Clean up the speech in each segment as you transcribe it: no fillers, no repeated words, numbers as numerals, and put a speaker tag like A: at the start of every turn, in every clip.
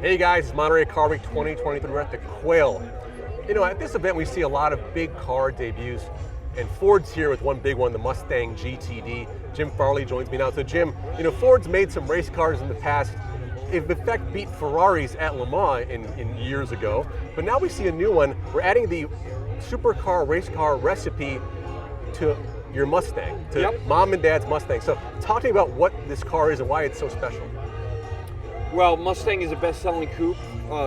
A: Hey guys, it's Monterey Car Week 2023. We're at the Quail. You know, at this event we see a lot of big car debuts, and Ford's here with one big one, the Mustang GTD. Jim Farley joins me now. So Jim, you know, Ford's made some race cars in the past. It in fact beat Ferraris at Le Mans in years ago, but now we see a new one. We're adding the supercar race car recipe to your Mustang, to mom and dad's Mustang. So talk to me about what this car is and why it's so special.
B: Well, Mustang is the best-selling coupe,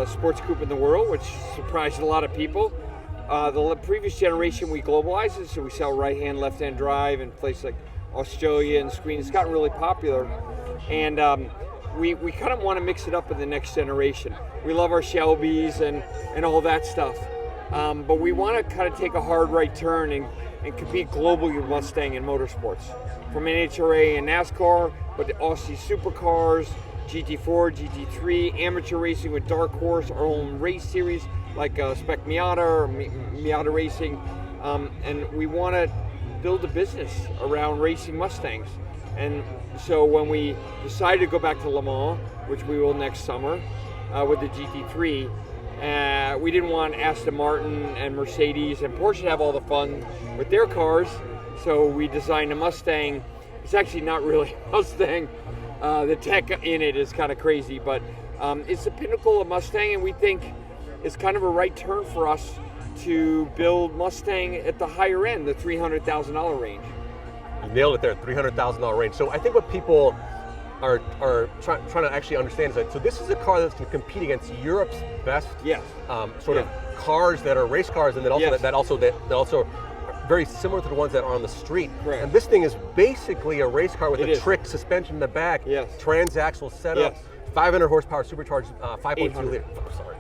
B: sports coupe in the world, which surprised a lot of people. The previous generation we globalized it, so we sell right-hand, left-hand drive in places like Australia and Sweden. It's gotten really popular, and we kind of want to mix it up with the next generation. We love our Shelbys and all that stuff, but we want to kind of take a hard right turn and compete globally with Mustang in motorsports, from NHRA and NASCAR, but also supercars, GT4, GT3, amateur racing with Dark Horse, our own race series like Spec Miata or Miata Racing, and we want to build a business around racing Mustangs. And so when we decided to go back to Le Mans, which we will next summer with the GT3, we didn't want Aston Martin and Mercedes and Porsche to have all the fun with their cars, so we designed a Mustang. It's actually not really a Mustang. The tech in it is kind of crazy, but it's the pinnacle of Mustang, and we think it's kind of a right turn for us to build Mustang at the higher end, the $300,000 range.
A: You nailed it there, $300,000 range. So I think what people are trying to actually understand is that, so this is a car that's going to compete against Europe's best sort of cars that are race cars, and then also that also very similar to the ones that are on the street.
B: Correct.
A: And this thing is basically a race car with a trick suspension in the back, transaxle setup, 500 horsepower supercharged 5.2 liter. Sorry.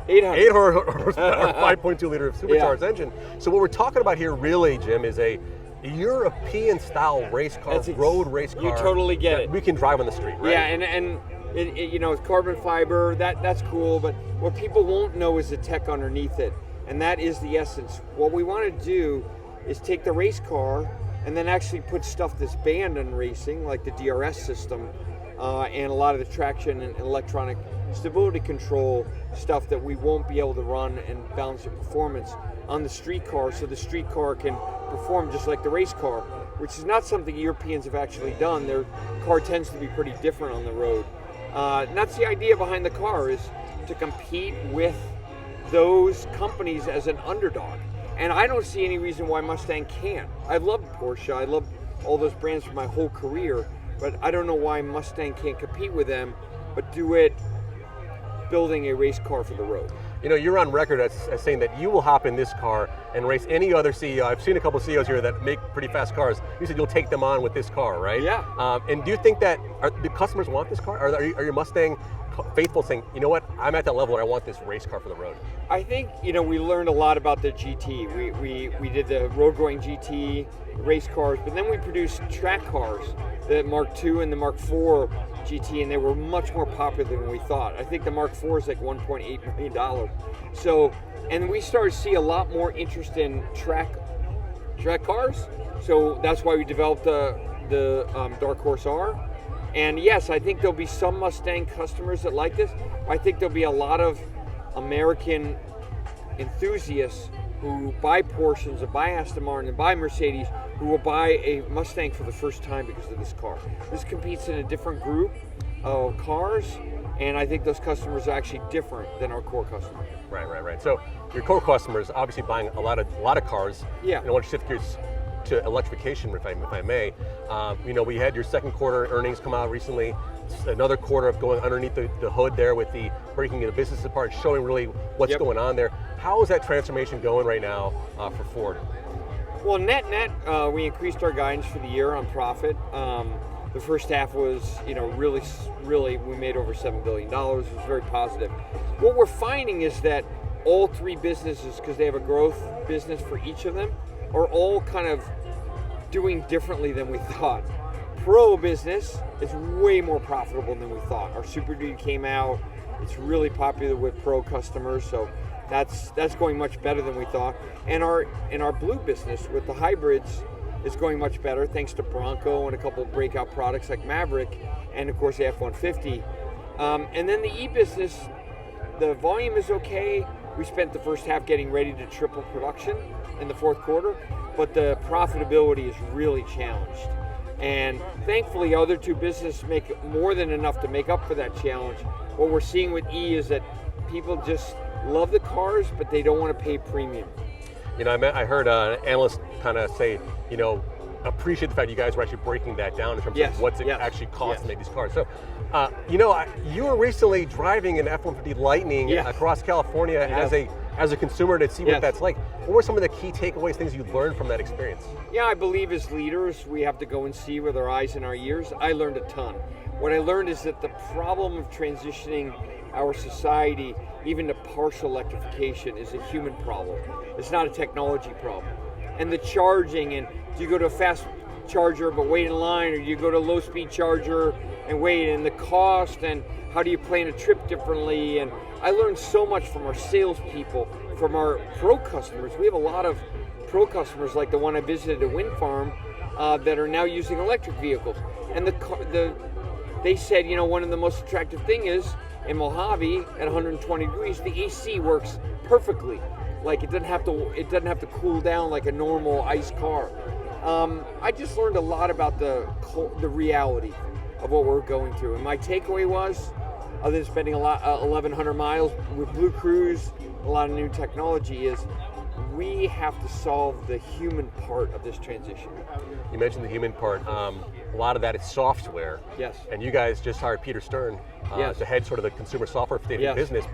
A: 800 horsepower 5.2 liter supercharged engine. So what we're talking about here really, Jim, is a European style race car, road race car.
B: You totally get it.
A: We can drive on the street, right?
B: Yeah, and it, you know, it's carbon fiber, that's cool, but what people won't know is the tech underneath it, and that is the essence. What we want to do is take the race car and then actually put stuff that's banned in racing, like the DRS system, and a lot of the traction and electronic stability control stuff that we won't be able to run and balance the performance on the street car, so the street car can perform just like the race car, which is not something Europeans have actually done. Their car tends to be pretty different on the road. And that's the idea behind the car, is to compete with those companies as an underdog. And I don't see any reason why Mustang can't. I love Porsche, I love all those brands for my whole career, but I don't know why Mustang can't compete with them, but do it building a race car for the road.
A: You know, you're on record as saying that you will hop in this car and race any other CEO. I've seen a couple of CEOs here that make pretty fast cars. You said you'll take them on with this car, right?
B: Yeah.
A: And do you think that the customers want this car? Are your Mustang faithful saying, you know what, I'm at that level and I want this race car for the road?
B: I think, you know, we learned a lot about the GT. We did the road-going GT race cars, but then we produced track cars, the Mark II and the Mark IV GT, and they were much more popular than we thought. I think the Mark IV is like $1.8 million. So, and we started to see a lot more interest in track cars. So that's why we developed the Dark Horse R. And yes, I think there'll be some Mustang customers that like this. I think there'll be a lot of American enthusiasts who buy Porsches and buy Aston Martin and buy Mercedes, who will buy a Mustang for the first time because of this car. This competes in a different group of cars, and I think those customers are actually different than our core customers.
A: Right. So your core customers obviously buying a lot of cars.
B: Yeah.
A: And I want to shift gears to electrification, if I may. You know, we had your second quarter earnings come out recently. It's another quarter of going underneath the hood there with the breaking the business apart, showing really what's going on there. How is that transformation going right now for Ford?
B: Well, net, we increased our guidance for the year on profit. The first half was, you know, really, we made over $7 billion. It was very positive. What we're finding is that all three businesses, because they have a growth business for each of them, are all kind of doing differently than we thought. Pro business is way more profitable than we thought. Our Super Duty came out. It's really popular with pro customers, so that's going much better than we thought. And our blue business with the hybrids is going much better thanks to Bronco and a couple of breakout products like Maverick and of course the F-150. And then the e-business the volume is okay. We spent the first half getting ready to triple production in the fourth quarter, but the profitability is really challenged. And thankfully, other two businesses make more than enough to make up for that challenge. What we're seeing with E is that people just love the cars, but they don't want to pay premium.
A: You know, I heard an analyst kind of say, you know, appreciate the fact you guys were actually breaking that down in terms of what's it actually costs to make these cars. So, you know, you were recently driving an F-150 Lightning across California as a consumer to see what that's like. What were some of the key takeaways, things you learned from that experience?
B: Yeah, I believe as leaders, we have to go and see with our eyes and our ears. I learned a ton. What I learned is that the problem of transitioning our society even to partial electrification is a human problem. It's not a technology problem. And the charging, and do you go to a fast charger but wait in line, or do you go to a low-speed charger and wait, and the cost, and how do you plan a trip differently? And I learned so much from our salespeople, from our pro customers. We have a lot of pro customers, like the one I visited at Wind Farm, that are now using electric vehicles. And they said, you know, one of the most attractive thing is in Mojave at 120 degrees, the AC works perfectly. Like it doesn't have to cool down like a normal ICE car. I just learned a lot about the reality of what we're going through. And my takeaway was, other than spending 1,100 miles with Blue Cruise, a lot of new technology, is we have to solve the human part of this transition.
A: You mentioned the human part. A lot of that is software.
B: Yes.
A: And you guys just hired Peter Stern to head sort of the consumer software business,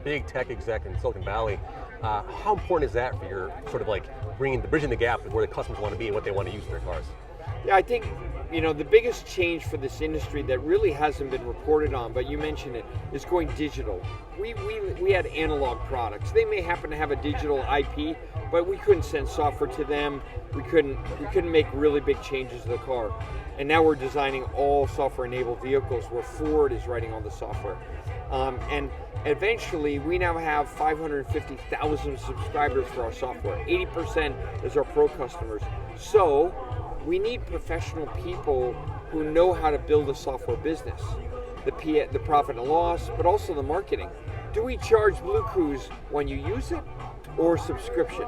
A: big tech exec in Silicon Valley. How important is that for your sort of like bridging the gap where the customers want to be and what they want to use in their cars?
B: Yeah, I think, you know, the biggest change for this industry that really hasn't been reported on, but you mentioned it, is going digital. We had analog products. They may happen to have a digital IP, but we couldn't send software to them. We couldn't make really big changes to the car. And now we're designing all software-enabled vehicles where Ford is writing all the software. And eventually, we now have 550,000 subscribers for our software. 80% is our pro customers. So we need professional people who know how to build a software business, the profit and loss, but also the marketing. Do we charge Blue Cruise when you use it, or subscription?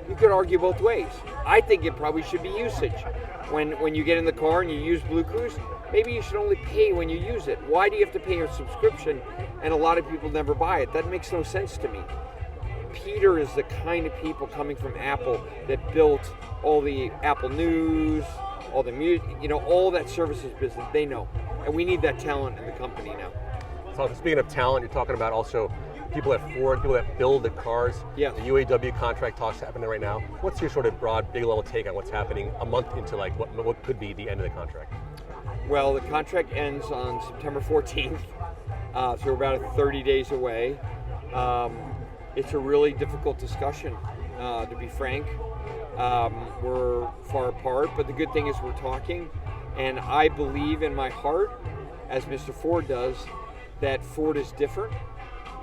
B: You could argue both ways. I think it probably should be usage. When you get in the car and you use Blue Cruise, maybe you should only pay when you use it. Why do you have to pay a subscription and a lot of people never buy it? That makes no sense to me. Peter is the kind of people coming from Apple that built all the Apple News, all the music, you know, all that services business. They know, and we need that talent in the company now.
A: So speaking of talent, you're talking about also people at Ford, people that build the cars.
B: Yeah.
A: The UAW contract talks happening right now. What's your sort of broad, big level take on what's happening a month into like what could be the end of the contract?
B: Well, the contract ends on September 14th, so we're about 30 days away. It's a really difficult discussion, to be frank. We're far apart, but the good thing is we're talking, and I believe in my heart, as Mr. Ford does, that Ford is different.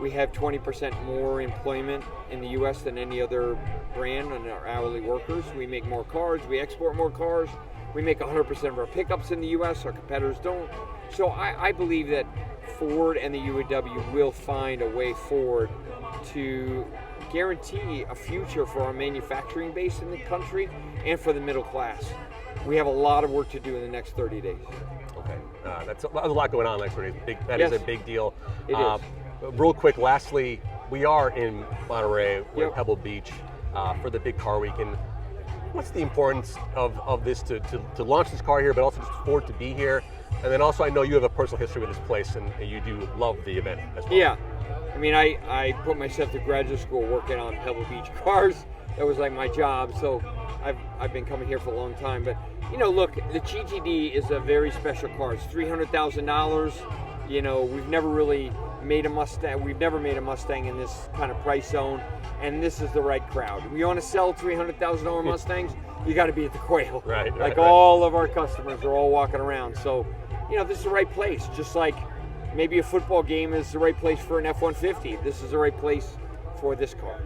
B: We have 20% more employment in the U.S. than any other brand and our hourly workers. We make more cars, we export more cars, we make 100% of our pickups in the U.S., our competitors don't. So I believe that Ford and the UAW will find a way forward to guarantee a future for our manufacturing base in the country and for the middle class. We have a lot of work to do in the next 30 days.
A: Okay, that's a lot going on next 30 days. That is a big deal.
B: It is.
A: Real quick, lastly, we are in Monterey, we're in Pebble Beach for the big car weekend. What's the importance of this to launch this car here, but also just Ford to be here? And then also, I know you have a personal history with this place, and you do love the event as well.
B: Yeah, I mean, I put myself through graduate school working on Pebble Beach cars. That was like my job, so I've been coming here for a long time. But you know, look, the GTD is a very special car. It's $300,000. You know, we've never really made a Mustang. We've never made a Mustang in this kind of price zone, and this is the right crowd. We want to sell $300,000 Mustangs. You got to be at the Quail.
A: Right.
B: All of our customers are all walking around. So, you know, this is the right place. Just like maybe a football game is the right place for an F-150. This is the right place for this car.